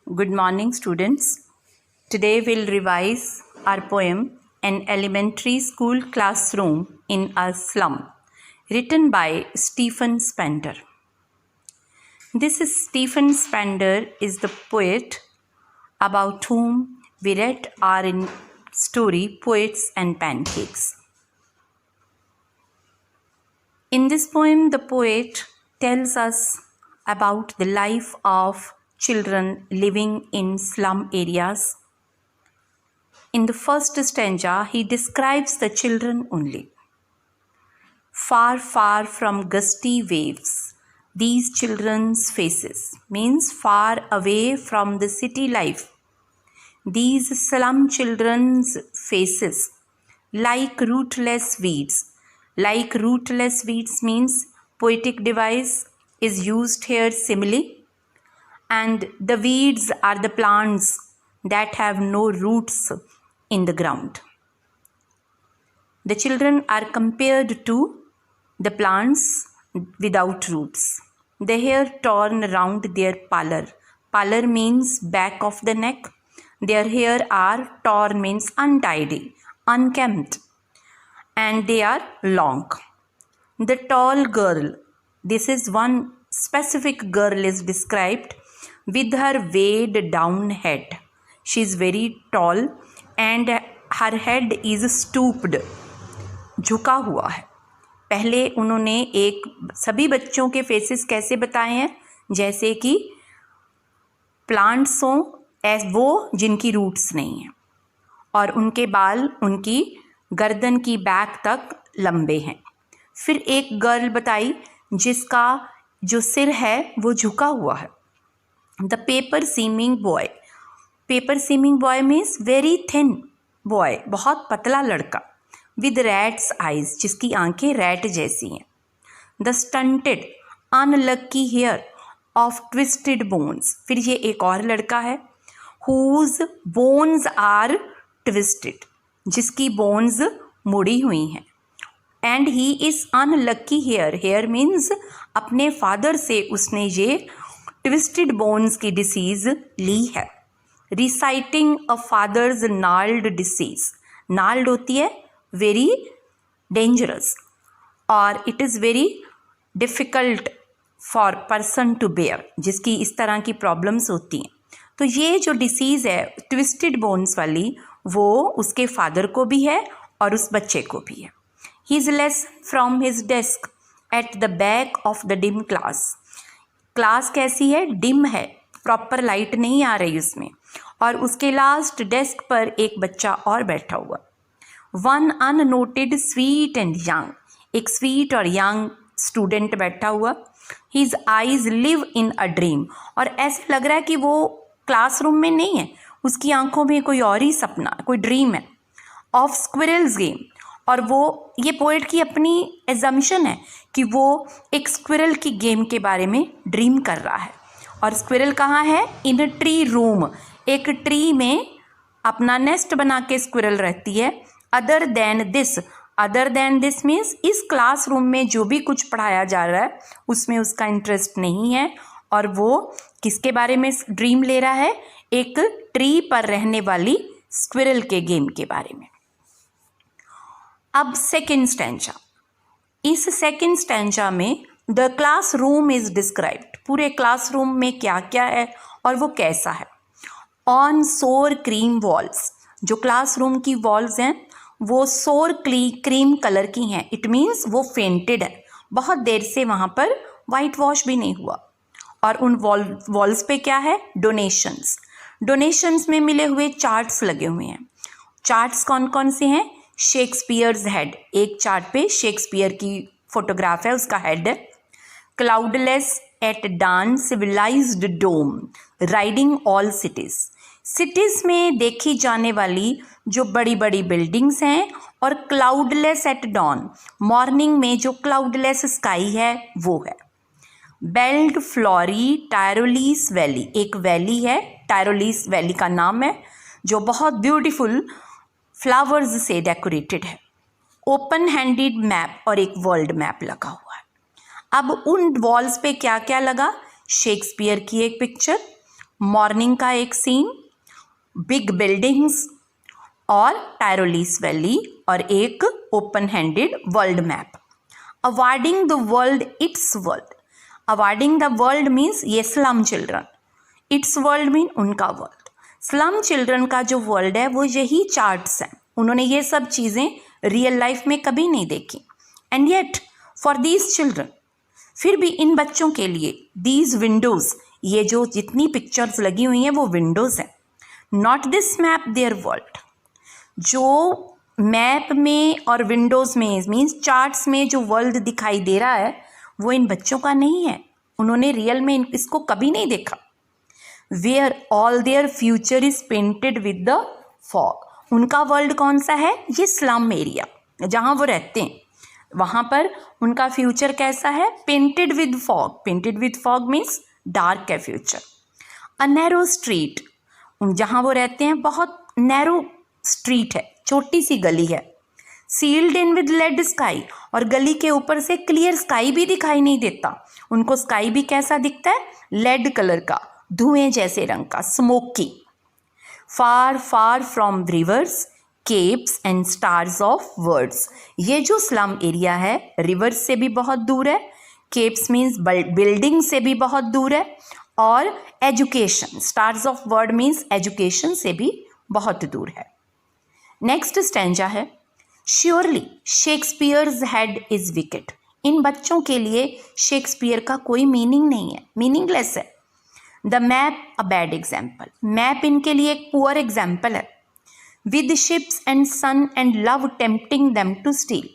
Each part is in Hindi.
Good morning, students. Today we'll revise our poem An Elementary School Classroom in a Slum, written by Stephen Spender. This is Stephen Spender is the poet about whom we read our story Poets and Pancakes. In this poem, the poet tells us about the life of children living in slum areas. In the first stanza, he describes the children only. Far, far from gusty waves, these children's faces means far away from the city life. These slum children's faces like rootless weeds. Like rootless weeds means poetic device is used here simile. And the weeds are the plants that have no roots in the ground. The children are compared to the plants without roots. The hair torn around their pallor. Pallor means back of the neck. Their hair are torn means untidy, unkempt, and they are long. The tall girl, this is one specific girl is described with her weighed down head. She is very tall and her head is stooped, झुका हुआ है. पहले उन्होंने सभी बच्चों के फेसेस कैसे बताए हैं, जैसे कि प्लांट्स हों वो जिनकी रूट्स नहीं हैं और उनके बाल उनकी गर्दन की बैक तक लंबे हैं. फिर एक गर्ल बताई जिसका जो सिर है वो झुका हुआ है. The paper seeming boy. Paper seeming boy means very thin boy, बहुत पतला लड़का. विद रैट्स आइज, जिसकी आंखें रैट जैसी हैं. The stunted unlucky heir of twisted bones. फिर ये एक और लड़का है हुज बोन्स आर ट्विस्टेड, जिसकी बोन्स मुड़ी हुई हैं. And he is unlucky heir. Heir means अपने फादर से उसने ये ट्विस्टेड बोन्स की डिसीज़ ली है. Reciting a father's gnarled disease. Gnarled होती है वेरी डेंजरस और it is very difficult for person to bear, जिसकी इस तरह की प्रॉब्लम्स होती हैं. तो ये जो डिसीज़ है ट्विस्टेड बोन्स वाली, वो उसके फादर को भी है और उस बच्चे को भी है. He is less from his desk at the back of the dim class. Class कैसी है? डिम है, प्रॉपर लाइट नहीं आ रही उसमें. और उसके लास्ट डेस्क पर एक बच्चा और बैठा हुआ. One unnoted sweet and young. एक स्वीट और यंग स्टूडेंट बैठा हुआ. His eyes live in a dream. और ऐसा लग रहा है कि वो क्लासरूम में नहीं है, उसकी आंखों में कोई और ही सपना, कोई ड्रीम है. Of squirrels game. और वो ये पोएट की अपनी एजम्पशन है कि वो एक स्क्विरल की गेम के बारे में ड्रीम कर रहा है. और स्क्विरल कहाँ है? इन अ ट्री रूम. एक ट्री में अपना नेस्ट बना के स्क्विरल रहती है. अदर देन दिस मीन्स इस क्लासरूम में जो भी कुछ पढ़ाया जा रहा है उसमें उसका इंटरेस्ट नहीं है. और वो किसके बारे में ड्रीम ले रहा है? एक ट्री पर रहने वाली स्क्विरल के गेम के बारे में. अब सेकेंड स्टैंजा. इस सेकेंड स्टैंजा में द क्लासरूम इज डिस्क्राइब्ड. पूरे क्लासरूम में क्या क्या है और वो कैसा है. ऑन सोर क्रीम वॉल्स. जो क्लासरूम की वॉल्स हैं वो सोर क्रीम कलर की हैं. इट मीन्स वो पेंटेड है, बहुत देर से वहाँ पर वाइट वॉश भी नहीं हुआ. और उन वॉल्स पे क्या है? डोनेशंस में मिले हुए चार्ट्स लगे हुए हैं. चार्ट्स कौन कौन से हैं? Shakespeare's head. एक चार्ट पे शेक्सपियर की फोटोग्राफ है, उसका हेड है. क्लाउडलेस एट डान सिविलाइज्ड डोम राइडिंग ऑल सिटीज़. सिटीज़ में देखी जाने वाली जो बड़ी बड़ी बिल्डिंग्स हैं. और क्लाउडलेस एट डॉन, मॉर्निंग में जो क्लाउडलेस स्काई है वो है. बेल्ड फ्लोरी टायरोलीस वैली. एक वैली है, टायरोलीस वैली का नाम है, जो बहुत ब्यूटीफुल फ्लावर्स से डेकोरेटेड है. ओपन हैंडेड मैप और एक वर्ल्ड मैप लगा हुआ है. अब उन वॉल्स पे क्या क्या लगा? शेक्सपियर की एक पिक्चर, मॉर्निंग का एक सीन, बिग बिल्डिंग्स और टायरोलिस वैली और एक open handed world map. Awarding the world its world. Awarding the world means ये slum children, its world mean उनका वर्ल्ड। स्लम चिल्ड्रन का जो वर्ल्ड है वो यही चार्ट्स हैं, उन्होंने ये सब चीज़ें रियल लाइफ में कभी नहीं देखी। And yet for these children, फिर भी इन बच्चों के लिए दीज विंडोज़, ये जो जितनी पिक्चर्स लगी हुई हैं वो विंडोज़ हैं। Not this map there world. जो मैप में और विंडोज़ में मीन्स चार्ट्स में जो वर्ल्ड दिखाई दे रहा है वो इन बच्चों का नहीं है, उन्होंने रियल में इसको कभी नहीं देखा। Where all their future is painted with the fog. उनका वर्ल्ड कौन सा है? ये स्लम एरिया जहाँ वो रहते हैं, वहाँ पर उनका फ्यूचर कैसा है? Painted with fog. Painted with fog means dark है फ्यूचर। अ नैरो स्ट्रीट, जहाँ वो रहते हैं बहुत नैरो स्ट्रीट है, छोटी सी गली है। Sealed in with lead sky, और गली के ऊपर से क्लियर स्काई भी दिखाई नहीं देता, उनको स्काई भी कैसा दिखता है? लेड कलर का, धुएं जैसे रंग का, smoky. Far far from reverse, keeps and stars of words. ये जो स्लम एरिया है रिवर्स से भी बहुत दूर है, केप्स मीन्स बिल्डिंग से भी बहुत दूर है, और education, stars of word means education से भी बहुत दूर है। नेक्स्ट स्टैंजा है, surely Shakespeare's head is wicked. इन बच्चों के लिए शेक्सपियर का कोई मीनिंग नहीं है, मीनिंगलेस है। The map a bad example, map इनके लिए एक पुअर एग्जाम्पल है। With ships and sun and love tempting them to steal.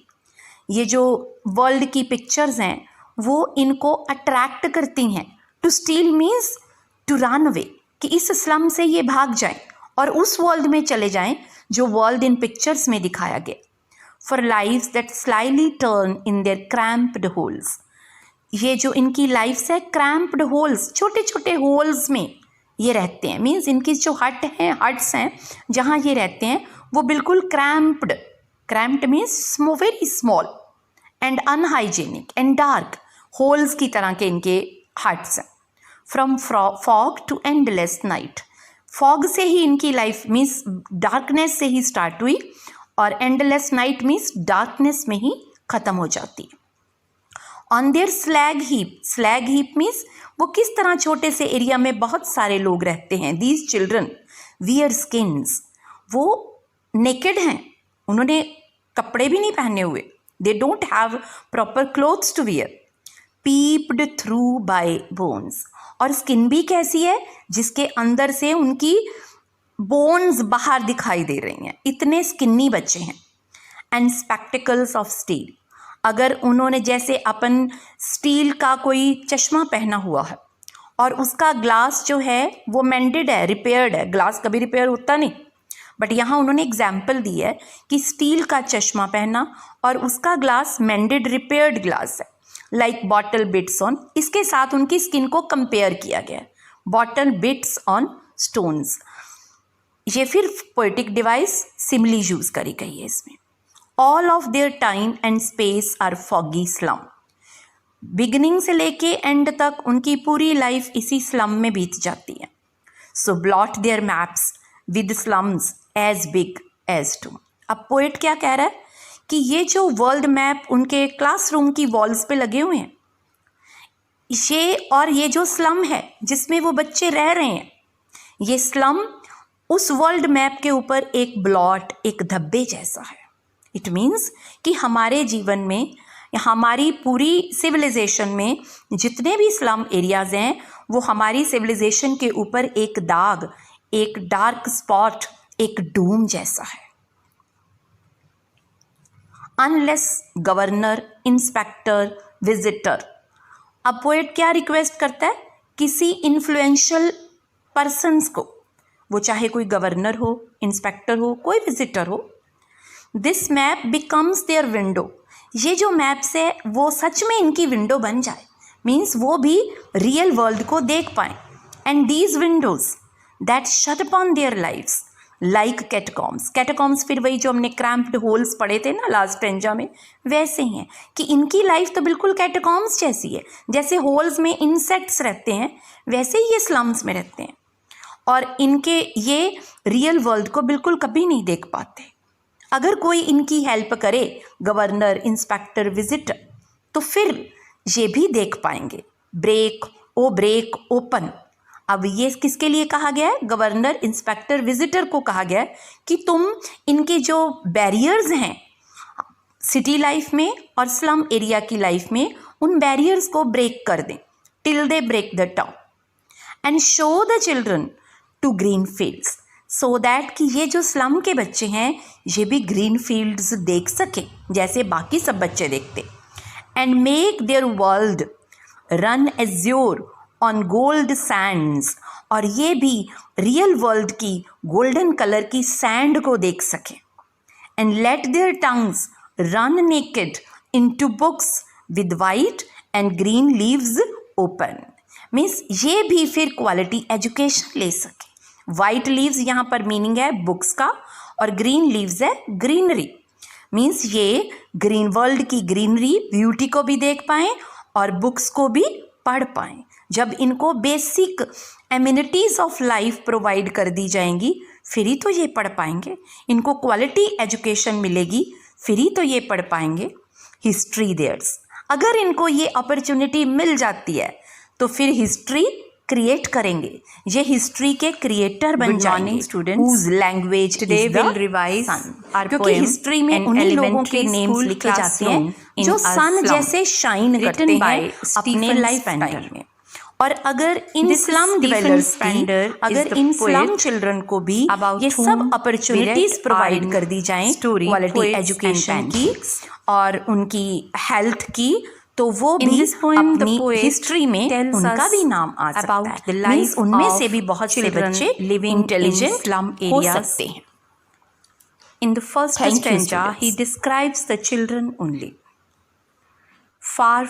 ये जो वर्ल्ड की पिक्चर्स हैं वो इनको अट्रैक्ट करती हैं। To steal means to run away, कि इस स्लम से ये भाग जाएं और उस वर्ल्ड में चले जाएं जो वर्ल्ड इन पिक्चर्स में दिखाया गया। For lives that slightly turn in their cramped holes. ये जो इनकी लाइफ्स है क्रैम्प्ड होल्स, छोटे छोटे होल्स में ये रहते हैं, मीन्स इनकी जो हट्स हैं जहाँ ये रहते हैं वो बिल्कुल cramped, cramped means very small and unhygienic and dark, holes की तरह के इनके हट्स हैं। From fog to endless night, fog से ही इनकी लाइफ मीन्स डार्कनेस से ही स्टार्ट हुई और एंडलेस नाइट मीन्स डार्कनेस में ही ख़त्म हो जाती है। On their slag heap, slag heap means वो किस तरह छोटे से एरिया में बहुत सारे लोग रहते हैं। दीज चिल्ड्रन वियर स्किन्स, वो नेकेड हैं, उन्होंने कपड़े भी नहीं पहने हुए, they don't have proper clothes to wear. Peeped through by bones, और स्किन भी कैसी है? जिसके अंदर से उनकी बोन्स बाहर दिखाई दे रही हैं, इतने स्किन्नी बच्चे हैं। एंड स्पेक्टिकल्स ऑफ स्टील, अगर उन्होंने जैसे अपन स्टील का कोई चश्मा पहना हुआ है और उसका ग्लास जो है वो मेंडेड है, रिपेयर्ड है, ग्लास कभी रिपेयर होता नहीं, बट यहाँ उन्होंने एग्जाम्पल दी है कि स्टील का चश्मा पहना और उसका ग्लास मेंडेड रिपेयर्ड ग्लास है, लाइक बॉटल बिट्स ऑन, इसके साथ उनकी स्किन को कंपेयर किया गया है, बॉटल बिट्स ऑन स्टोन्स। ये फिर पोएटिक डिवाइस सिमिली यूज करी गई है इसमें। All of their time and space are foggy slum, beginning से लेके एंड तक उनकी पूरी लाइफ इसी स्लम में बीत जाती है। So blot their maps with slums as big as to. अब पोएट क्या कह रहा है कि ये जो वर्ल्ड मैप उनके क्लासरूम की वॉल्स पे लगे हुए हैं, ये और ये जो स्लम है जिसमें वो बच्चे रह रहे हैं, ये स्लम उस वर्ल्ड मैप के ऊपर एक ब्लॉट, एक धब्बे जैसा है। इट मीन्स कि हमारे जीवन में, हमारी पूरी सिविलाइजेशन में जितने भी स्लम एरियाज हैं वो हमारी सिविलाइजेशन के ऊपर एक दाग, एक डार्क स्पॉट, एक डूम जैसा है। Unless governor, inspector, visitor. अब पोएट क्या रिक्वेस्ट करता है? किसी इन्फ्लुएंशियल पर्सन्स को, वो चाहे कोई गवर्नर हो, इंस्पेक्टर हो, कोई विजिटर हो, this map becomes their window. ये जो मैप्स है वो सच में इनकी विंडो बन जाए, मीन्स वो भी रियल वर्ल्ड को देख पाएँ। And these windows that shut upon their lives like catacombs. Catacombs फिर वही जो हमने क्रैम्प्ड होल्स पढ़े थे ना लास्ट स्टैंजा में, वैसे ही हैं कि इनकी लाइफ तो बिल्कुल कैटाकॉम्स जैसी है। जैसे होल्स में इंसेक्ट्स रहते हैं वैसे ही ये स्लम्स में रहते हैं। और इनके ये रियल वर्ल्ड को बिल्कुल कभी नहीं देख पाते। अगर कोई इनकी हेल्प करे, गवर्नर, इंस्पेक्टर, विजिटर, तो फिर ये भी देख पाएंगे। Break open. अब ये किसके लिए कहा गया है? गवर्नर, इंस्पेक्टर, विजिटर को कहा गया है कि तुम इनके जो बैरियर्स हैं सिटी लाइफ में और स्लम एरिया की लाइफ में, उन बैरियर्स को ब्रेक कर दें till they break the top and show the children to green fields, so that कि ये जो स्लम के बच्चे हैं ये भी ग्रीन फील्ड्स देख सकें जैसे बाकी सब बच्चे देखते। And make their world run azure on gold sands, और ये भी रियल वर्ल्ड की गोल्डन कलर की सैंड को देख सकें। And let their tongues run naked into books with white and green leaves open, means ये भी फिर क्वालिटी एजुकेशन ले सके। वाइट लीव्स यहाँ पर मीनिंग है बुक्स का, और ग्रीन लीव्स है ग्रीनरी, मीन्स ये ग्रीन वर्ल्ड की ग्रीनरी ब्यूटी को भी देख पाएँ और बुक्स को भी पढ़ पाएँ। जब इनको basic amenities of life provide कर दी जाएंगी फिर ही तो ये पढ़ पाएंगे। इनको क्वालिटी एजुकेशन मिलेगी फिर ही तो ये पढ़ पाएंगे। हिस्ट्री देयर्स, अगर इनको ये अपॉर्चुनिटी मिल जाती है तो फिर हिस्ट्री क्रिएट करेंगे, ये हिस्ट्री के क्रिएटर बन जाएंगे। Students, language today will revise our poem, क्योंकि हिस्ट्री में उन्हीं लोगों के नेम्स लिखे जाते हैं जो सन जैसे शाइन करते हैं अपने लाइफ टाइम में। और अगर इन स्लम डिवेलपर्स की, अगर इन स्लम चिल्ड्रन को भी ये सब अपॉर्चुनिटीज प्रोवाइड कर दी जाएं क्वालिटी एजुकेशन की और उनकी हेल्थ की, तो वो भी अपनी हिस्ट्री में उनका भी नाम आ सकता है। मींस उनमें से भी बहुत से बच्चे लिविंग इंटेलिजेंट स्लम हो सकते हैं। In the first stanza, he describes the children only. Far